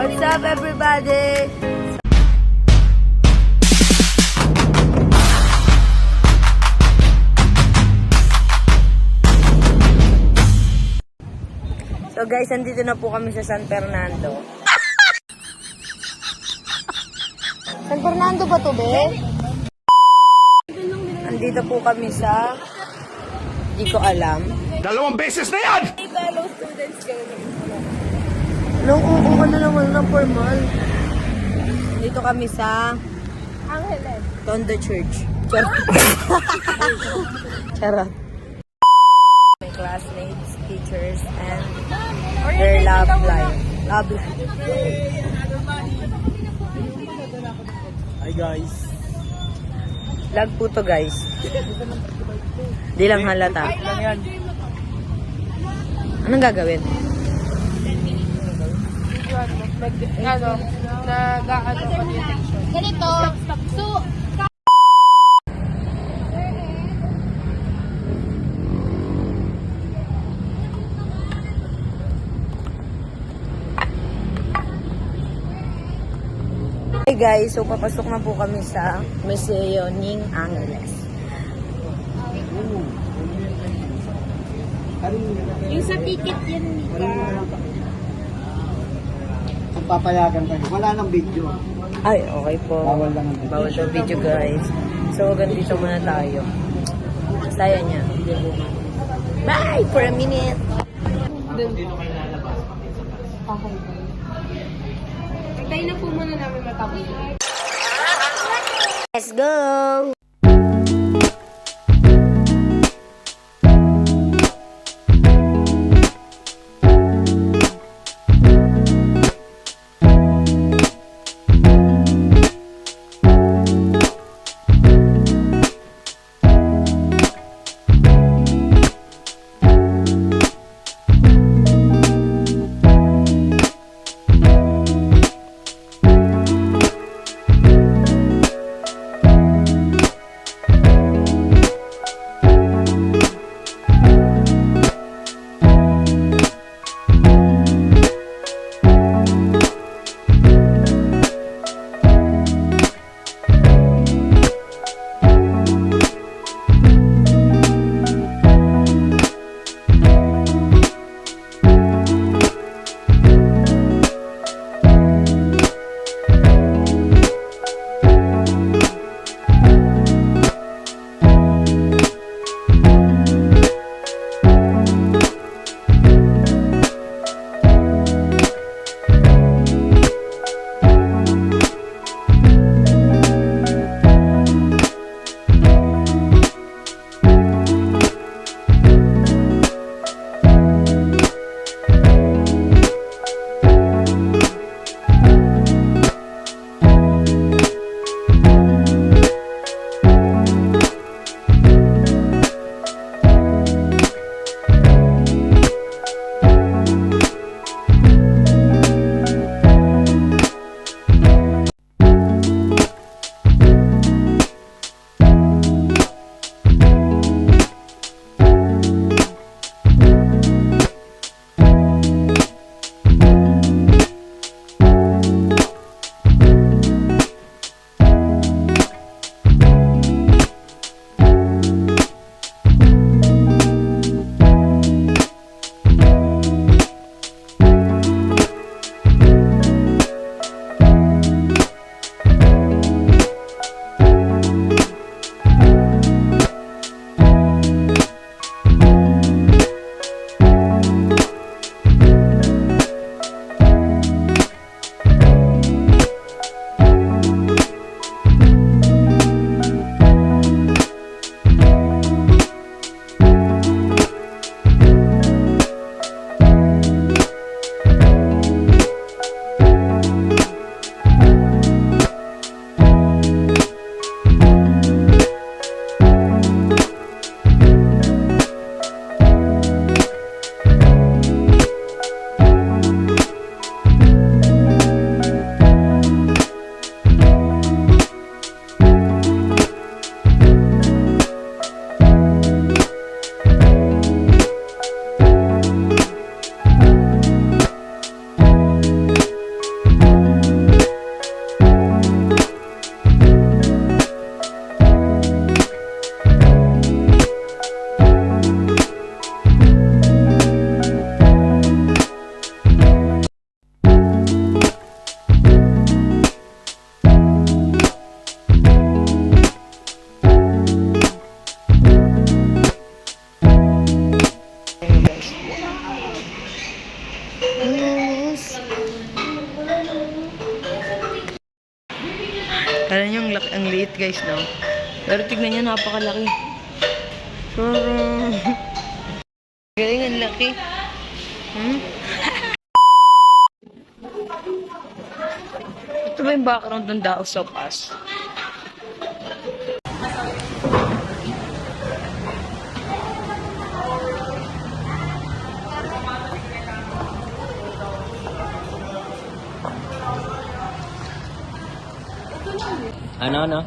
What's up, everybody? So guys, andito na po kami sa San Fernando. San Fernando ba to, be? Andito po kami sa... Hindi ko alam. 2 beses na yan! Fellow students kayo. Ano naman na formal. Dito kami sa... Angeles. Tondo Church. Charot. My classmates, teachers, and their love life. Love life. Hi guys. Vlog po to, guys. Di lang halata. Lang yan. Anong gagawin? Ganito. So, Hey guys, so papasok na po kami sa Museo Ning Angeles. yung sa ticket yan. Kung papayagan kayo, wala nang video. Ay, okay po. Bawal lang ang video. Bawal ang video, guys. So, ganito muna tayo. Saya niya. Bye! For a minute. Tayo na po muna namin matapos. Let's go! Kala nyo ang liit guys, no? Pero tignan nyo, napakalaki. Galing, ang laki. Ito ba yung background ng Dao Sopas? Ano?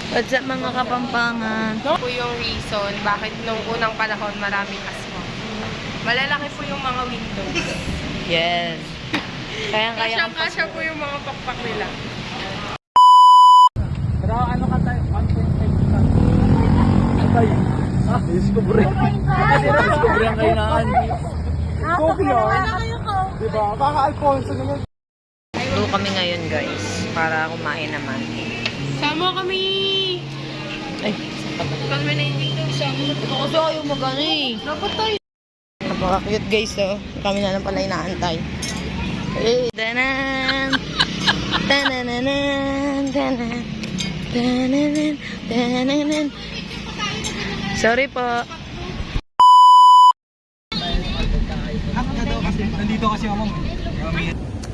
What's up mga kapampangan? Ito po yung reason bakit nung unang panahon maraming aswang. Malalaki po yung mga windows. Yes. Kaya-kaya kong Kasya po yung mga pakpak nila. Pero ano ka tayo? 1.5 ka. Ano tayo? Ah, discovery. Discovery ang kainaan. Coffee yun. Diba? Baka Alfonso naman. Doon kami ngayon guys, para kumain naman. Sama kami! Ay, Kami na yung sama. kasi ayaw mag-ano eh. Napatay! Napaka-cute guys, oh. Kami na lang pala inaantay. Eh, tanan! Tanananan! Tanan! Tananan! Tananan! Sorry po. Nandito kasi ako.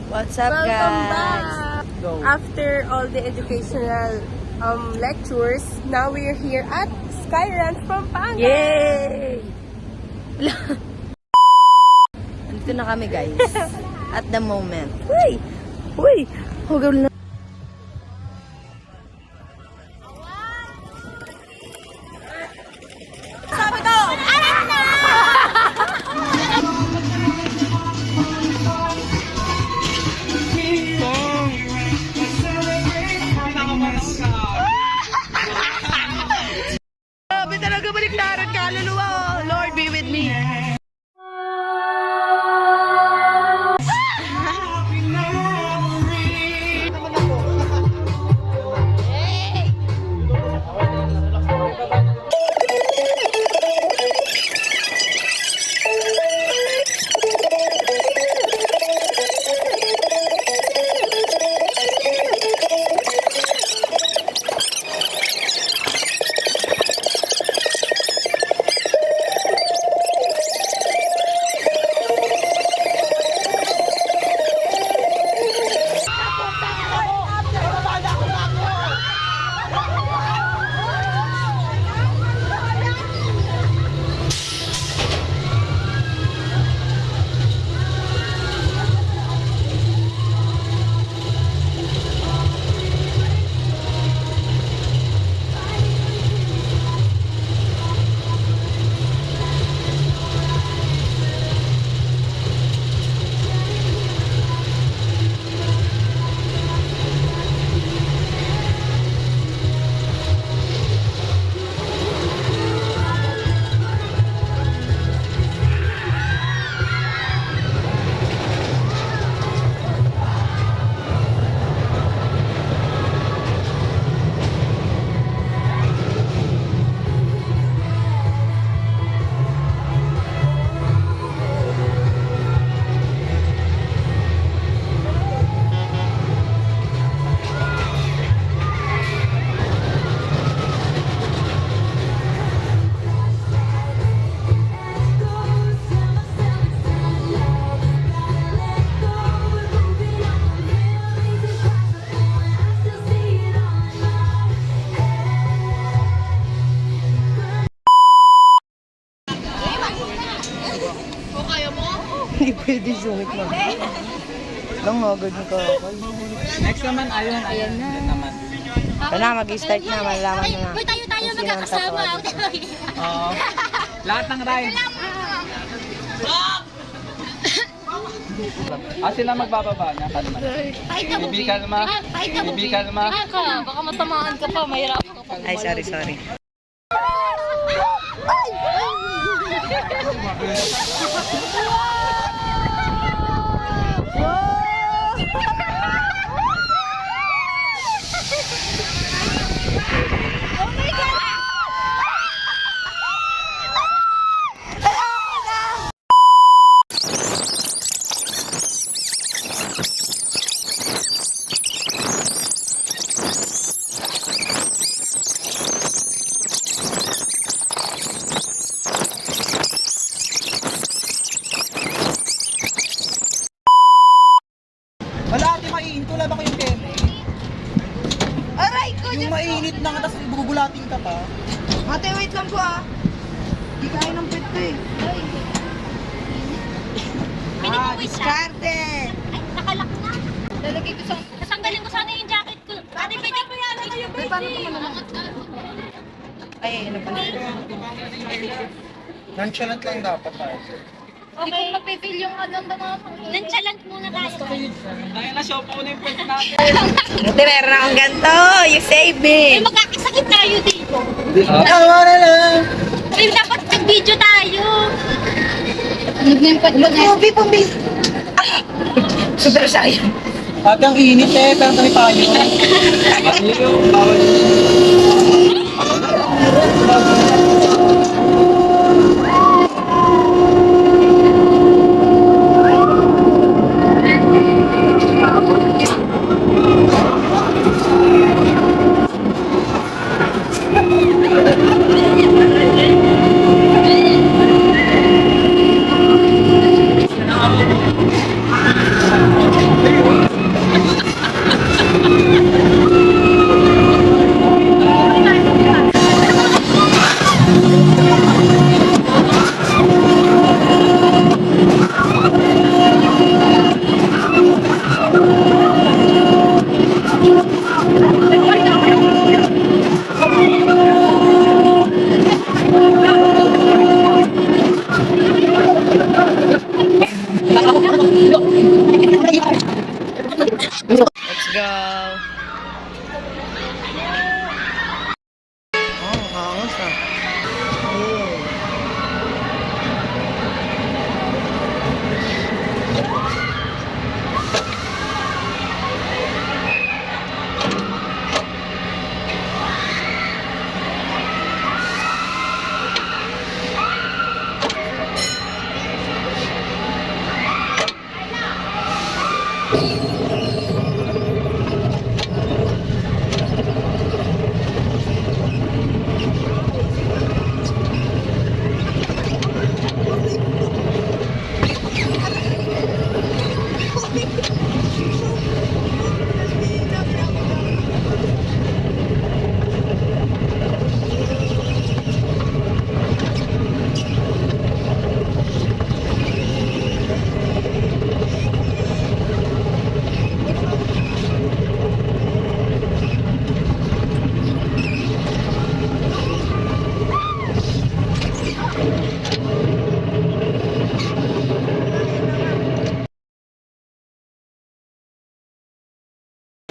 What's up Welcome guys? back! After all the educational lectures, now we're here at Sky Ranch Pampanga. Yay! Nandito na kami guys. At the moment. Uy! Uy! Hugaw na. Sabi ko! Alam na! Sabi talaga baliktaran kaluluwa. Oh. Lord be with me. Hindi pwede sungit na. Lang agad ni Kakay. Next naman, ayun na. Naman. Sana mag-start na, malalaman mo na. Uy, tayo kung sino ang magkakasama. tatawa dito. Oo. Lahat ng ride. Sila magbababa niya. Kalma. Bibi, kalma. Bibi, kalma. Baka matamaan ka pa, mahirap ka pa. Ay, sorry. Ay! Di kaya ng pet ko eh. Diskarte! Nakalak na. Lalagay ko sa... Nasanggalin ko sana yung jacket ko. Ate, pwede mo yan. Ay, paano ko Ay, ano pa? Nonchalant lang dapat tayo. Hindi ko mapipil yung ano na mga... Nonchalant muna tayo. Ay, na-show po na yung pet natin. Buti meron akong ganito. You save Eh, me. magkakasakit tayo dito. Tama na lang. Eh, dapat nag-video tayo. Ano na yung pet mo na? Pumbi. Super shy. At ang init eh, pero tayo tayo. Ayun, bawal. Let's go. Oh, hangos ah.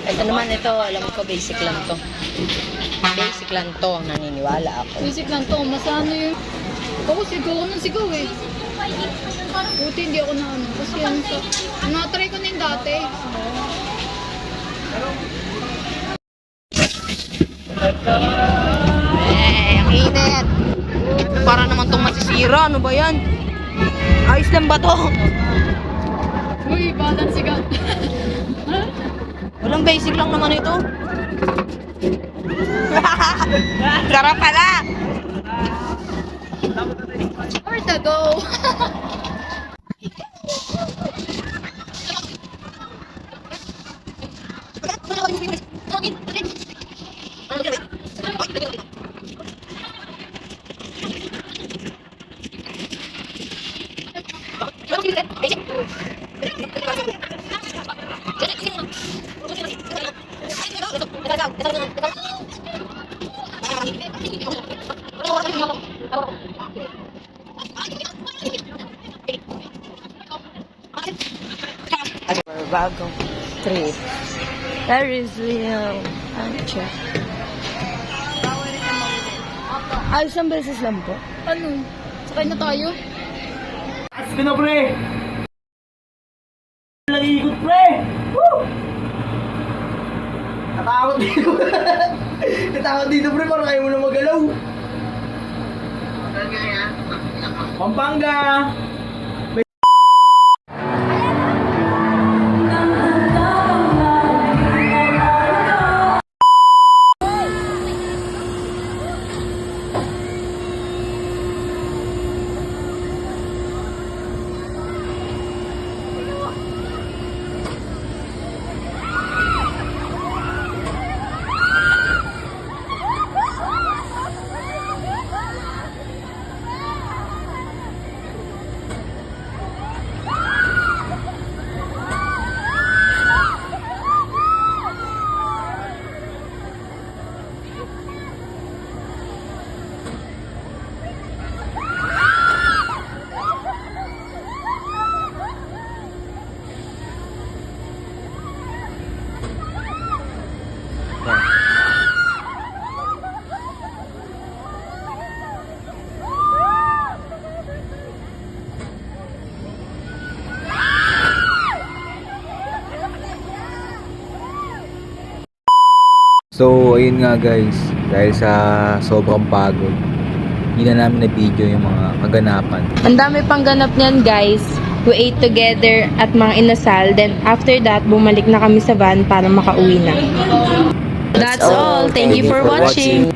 Ito naman, ito, alam ko, basic lang to. Basic lang to, naniniwala ako. Basic lang to, masano yun. Ako sigaw ko ng sigaw eh. Buti hindi ako na ano. Kasi ano sa... Na-try ko na yung dati. Ang init. Para naman tong masisira, ano ba yan? Ayos lang ba to? Uy, balance sigaw. Walang basic lang naman ito. Sarap pala. Where's the go? Bagong trip. There is Liam. Ancha. Ay, isang beses lang po. Ano? Sakay na tayo? Ito na, pre! Nag-iikot, pre! Woo! Natakot dito. Natakot dito, pre. Parang kayo mo na magalaw. Pampanga! So, ayun nga guys, dahil sa sobrang pagod, hindi na namin na-video yung mga kaganapan. Ang dami pang ganap niyan, guys. We ate together at mga inasal. Then after that, bumalik na kami sa van para makauwi na. That's all. Thank you for watching.